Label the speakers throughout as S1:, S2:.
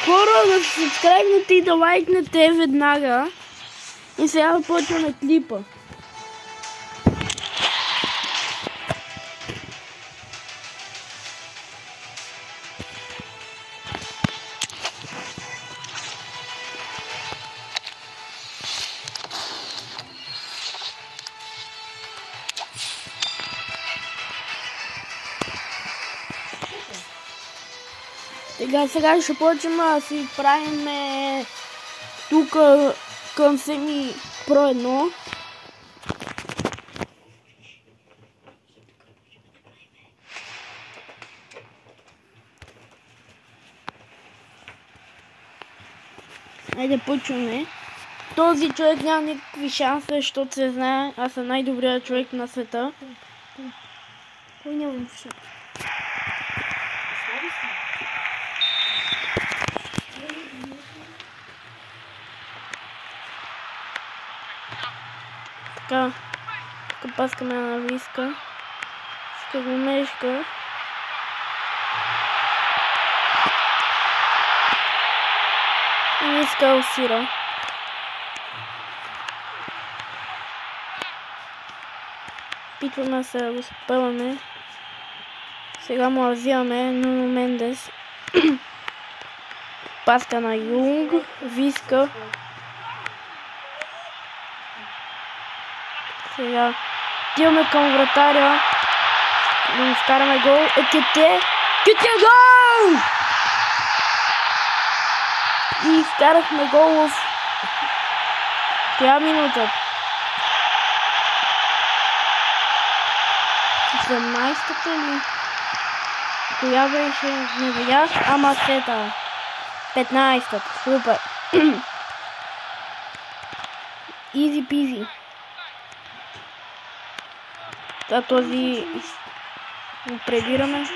S1: Хора, да се сабскрайбнете и да лайкнете веднага. И сега почваме клипа. Сега ще почнем да си правим тук към Semi Pro 1. Айде почваме. Този човек няма никакви шанси, защото се знае, аз съм най-добрият човек на света. Кой нямам шанс? Така, тук паскаме на Виска. Иска го мешка. И Виска усира. Питваме се да го спъваме. Сега му взимаме Нуно Мендес. Паска на Юнг. Виска. Сега отиваме към вратаря. Да му вкараме гол. Екете! Кете гол! И вкарахме гол в коя минута? 17-та ли? Коя беше? Не видях, ама сета. 15-та. Супер. Изи пизи. Та този го пребираме.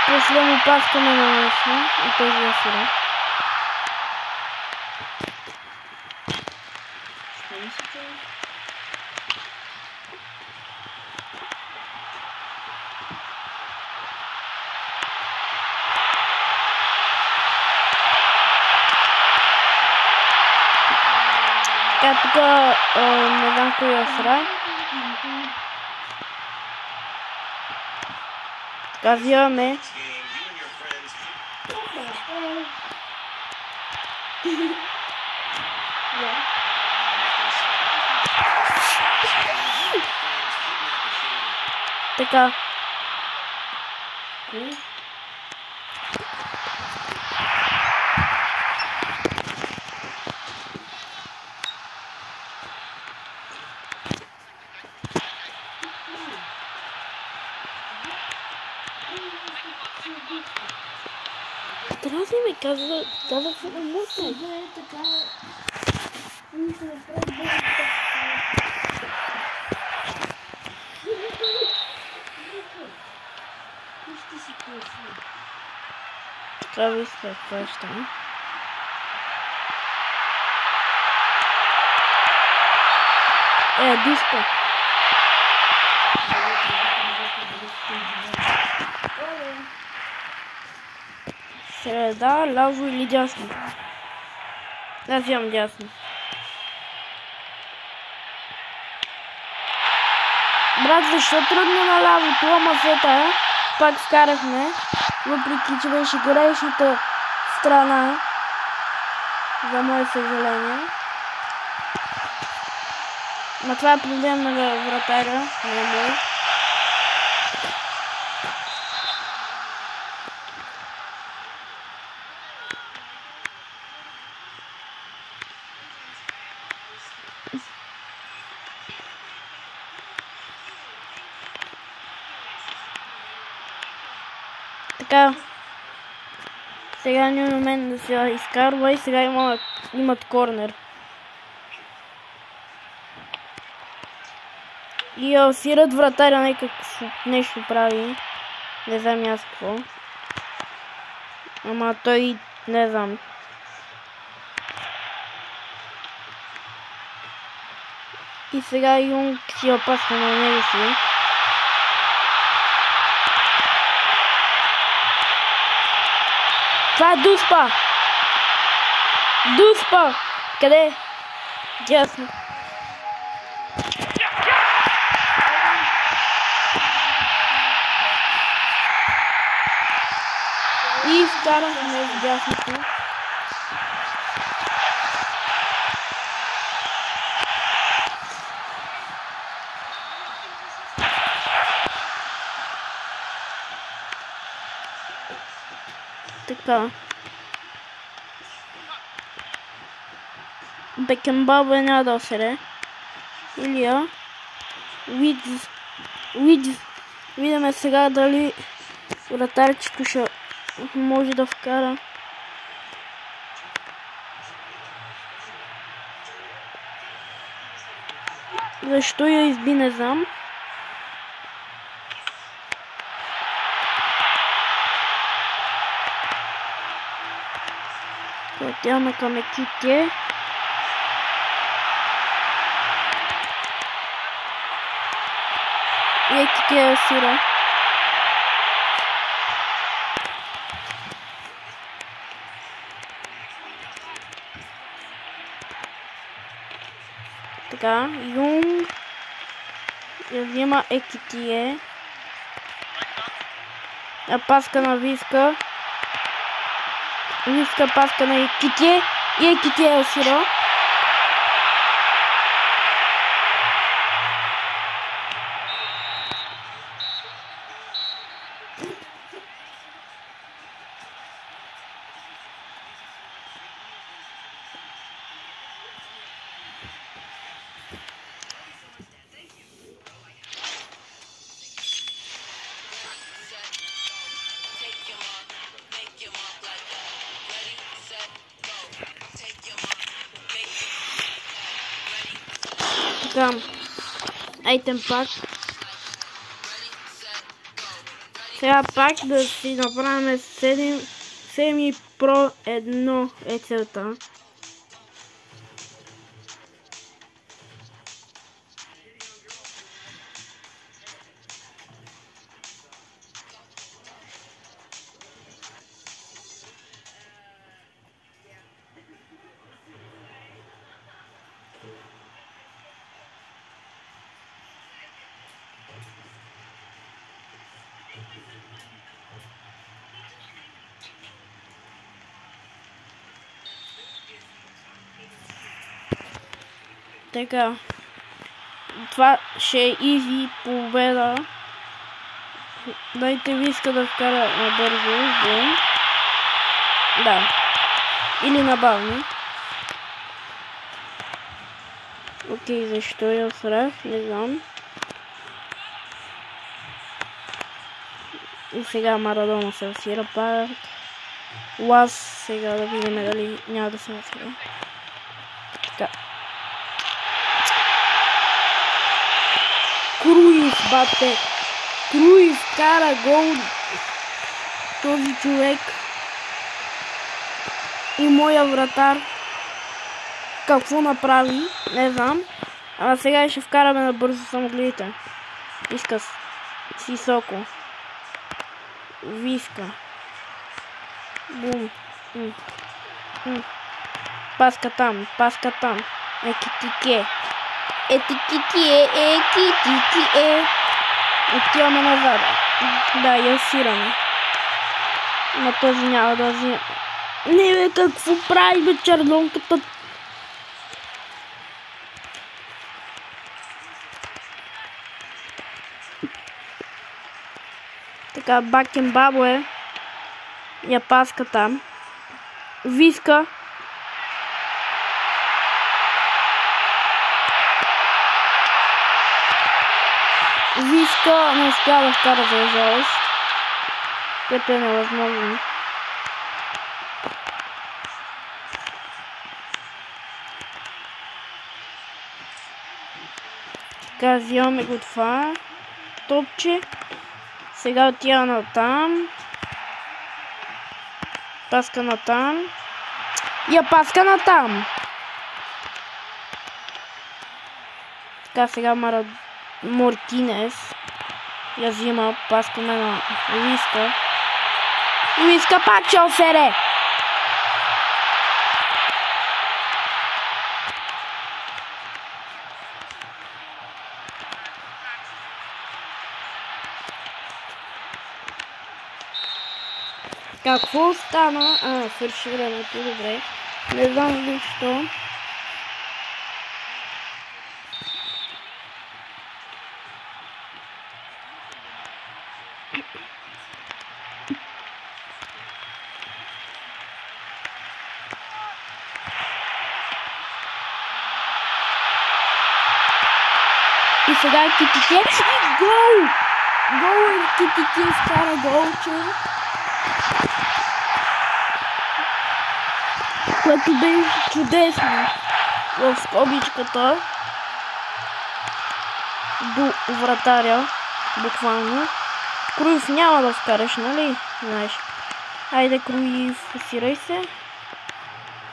S1: После му паскаме на носа и този я сира. Така, тук не знам кой я сира. Така, взимаме. Така. Трябва да ми казва се да мусне. Така. Така вижте какво ще стане. Диско. Среда, ляво или дясно? Аз вземам дясно. Брат, защо трудно на лявото, ама сета, пак вкарахме, въпреки че беше горещата страна, за мое съжаление. Но това е проблем на вратаря, не е мой. Така, сега Нуно Мендес да се изкарва и сега имат корнер. И алсират вратаря, нека нещо прави. Не знам аз какво. Ама той не знам. И сега Юнг си опасва на него си. Това е Дуспа! Дуспа! Къде? Ясно. И вкарахме в дясното. Така. Бекенбауер няма да осере. Илия. Видз. Видиме сега дали вратарчето ще може да вкара. Защо я изби, не знам. Отиваме към Екитие. И Екитие асира. Така, Юнг я взима Екитие. Паска на Виска. Виска паска на Екитие. И Екитие асира. Така, айтем пак. Сега пак да си направим 7 Pro 1 е целта. Така, това ще е изи победа. Дайте Виска да вкара набързо. Да. Или набавно. Окей, защо я срах? Не знам. И сега Марадона се асира пак. Лаз сега да видим дали няма да се асира. Така. Круиз, бате! Круиз кара гол! Този човек и моя вратар какво направи, не знам. А сега ще вкараме на бързо самогледите. Иска Сисоко. Виска. Бум. Паска там. Екитике. Отиваме назад. Да, я сираме. Но този няма да взима. Не бе, какво прави бе чернонката? Така, Бекенбауер я паска там. Виска. Виска не успя да вкара за жалост, което е невъзможно. Така, взимаме го това топче. Сега отива на там. Паска на там. Я паска на там. Така, сега Мартинес я взима, паскаме на Виска. Виска пак ще осере. Какво стана? Свърши времето, добре. Не знам защо. И сега Китике. Гол! Гол и Китике скара голче. Което беше чудесно в скобичката до вратаря, буквално. Круив няма да вкараш, нали? Знаеш. Айде, Круив, фасирай се.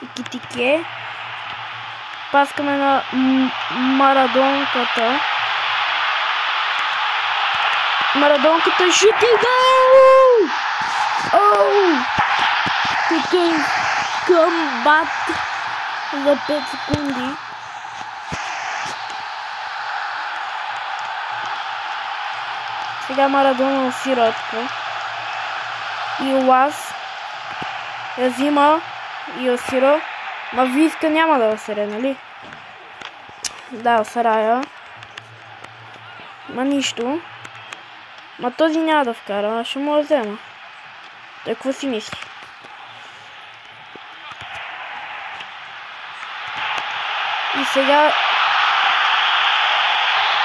S1: И Китике. Паскаме на Марадонката. Марадонката шути гол! Оу! Какъв къмбат за 5 секунди. Сега Марадона усиротка. И Лас я взима и усира. Ма Виска няма да усире, нали? Да, Сарая. Ма нищо. Ма този няма да вкара, ще му да взема. Той какво си мисли? И сега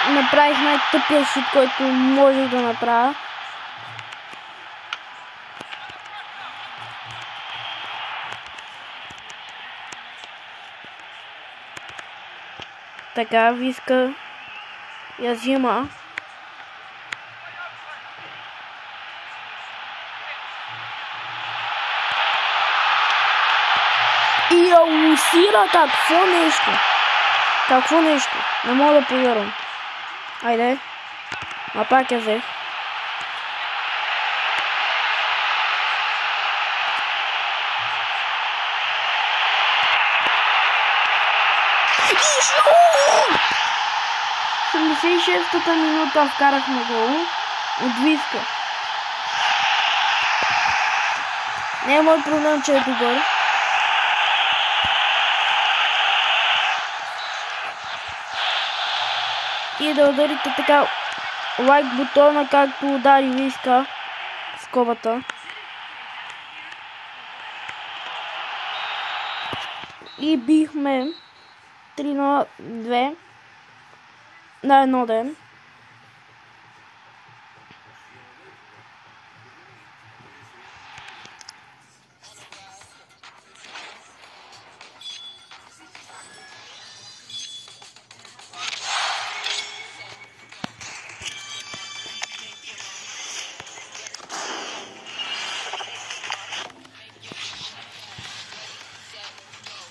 S1: направих най-тъпия шут, който можех да направя. Така, Виска я взима. И я усира, какво нещо? Какво нещо? Не мога да повярвам. Айде. А пак я взех. В 86-та минута вкарахме гол от Виска. Не е мой проблем, че е добър. И да ударите така лайк бутона, както удари Виска скобата. И бихме 3-2 на едно ден.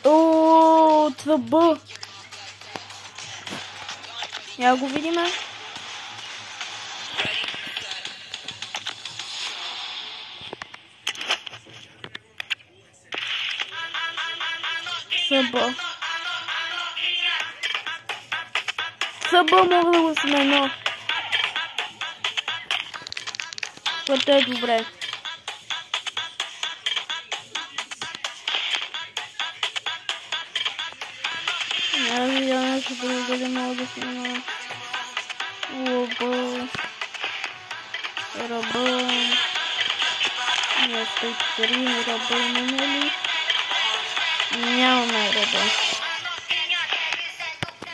S1: О, ЦБ. Я го видиме. ЦБ. ЦБ мога да го смена. което е добре. Не видя нещо друго, дали мога да снимам. Лоба. Ръба. 203 ръба имаме ли? Нямаме ръба.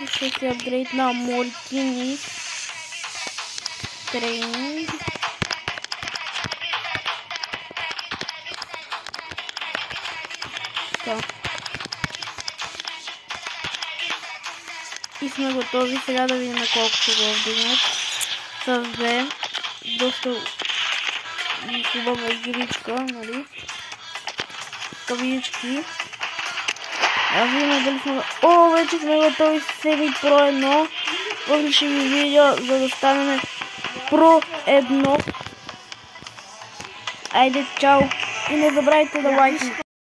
S1: Ще си апгрейд на Мортини. Тренинг. Така. И сме готови сега да видим колко ще го вдигнат. С две. Доста хубава игричка, нали? Кавички. А видим дали сме... О, вече сме готови с Elite Pro 1. После ще ви видя, за да станем Pro 1. Айде, чао! И не забравяйте да лайкнете.